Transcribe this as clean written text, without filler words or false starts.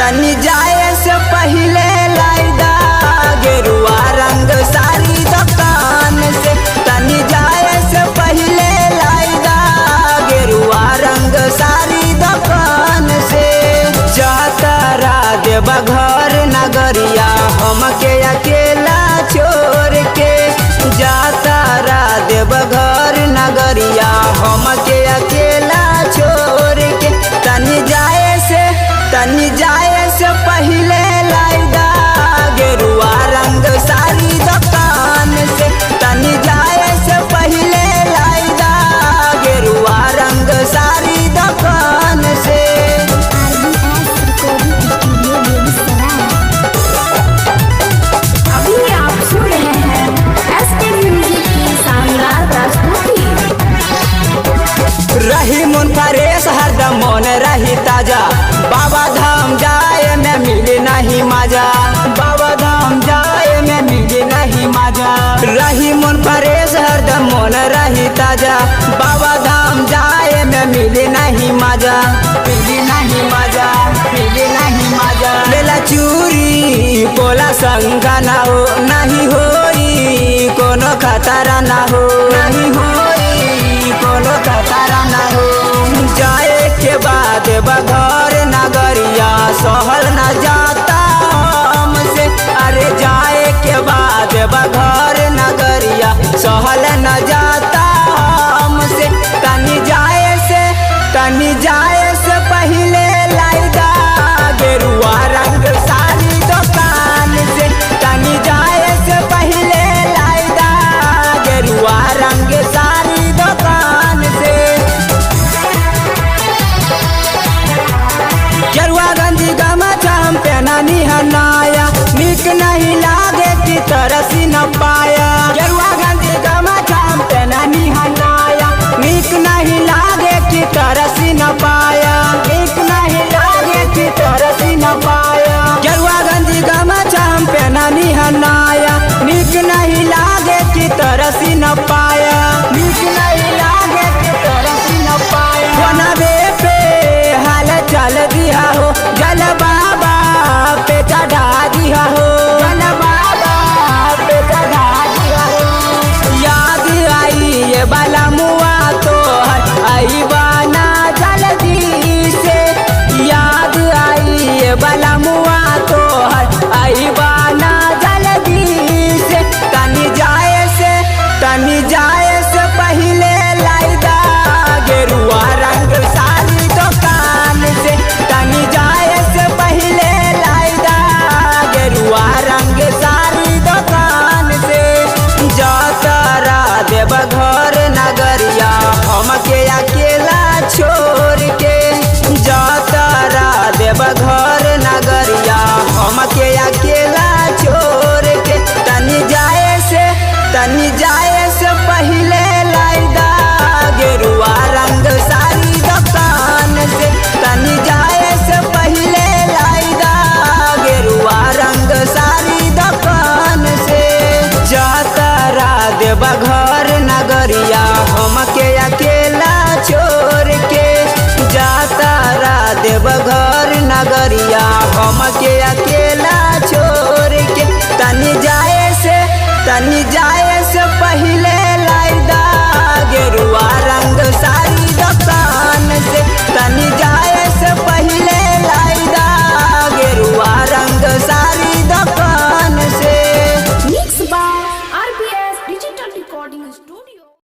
तनी जाए से पहले लाइदा गेरुआ रंग सारी दुकान से। तनी जाए से पहले लाइदा गेरुआ रंग सारी दुकान से। जातरा देव घर नगरिया हमके अकेला छोड़ के। जातरा देव घर नगरिया हमके अकेला छोड़ के। तनी जाए से पहले लाइदा गेरुआ रंग सारी दुकान से। तनी जाए से पहले लाइदा गेरुआ रंग सारी दुकान से। अभी आप सुन रहे हैं एसके म्यूजिक की शानदार प्रस्तुति। रही मन परेश हरदम मन रही ताजा। बाबा धाम जाए में मिले नहीं मजा। बाबा धाम जाए में मिले नहीं मजा। रही मन परेश हरदम मन रही ताजा। बाबा धाम जाए में मिले नहीं मजा। मिले नहीं मजा, मिले नहीं मजा। लेला चूरी बोला शंका ना हो, नहीं होई कोनो खतरा ना हो, नहीं होई कोनो खतरा ना हो। जाए के बाद बघर नगरिया सहल न जाता हमसे। अरे जाए के बाद बघर नगरिया सहल न जाता हमसे। तनी जाए से पहले लाइदा गेरुआ रंग सारी दुकान से। तनी जाए से पहले लाइदा गेरुआ रंग सारी दुकान से। गेरुआ गंजी गमछा हम पहनानी हनाया। नीक नहीं लागे कि तरसी न पाया। गेरुआ गंजी गमछा हम पहनानी हनाया। नीक नहीं लागे कि तरसी न पाया। नीक नहीं लागे कि तरसी न पाया। गेरुआ गंजी गमछा हम पहनानी हनाया। नीक नहीं लागे कि तरसी न पाया। नीक नहीं लागे कि तरसी न पाया। बनबे पे हाल चल दिया हो, जल बाबा पे चढ़ा दिया हो, जल बाबा पे चढ़ा दिया हो। याद आई ये बाला मुआ तो आई बाना जल्दी से। याद आई ये बाला मुआ तो आई बाना जल्दी से। तनी जाए से पहले लाइदा गेरुआ रंग सारी दुकान से। तनी जाए से पहले लाइदा गेरुआ रंग सारी दुकान से। जातरा देव घर नगरिया हमके अकेला छोड़ के। जातरा देव घर नगरिया हमके अकेला छोड़ के। तनी जाए से पहले लाइदा गेरुआ रंग सारी दुकान से। तनी जाए से पहले लाइदा गेरुआ रंग सारी दुकान से। जातरा देव घर नगरिया हमके अकेला छोड़ के। जातरा देव घर नगरिया हमके अकेला छोड़ के। तनी जाए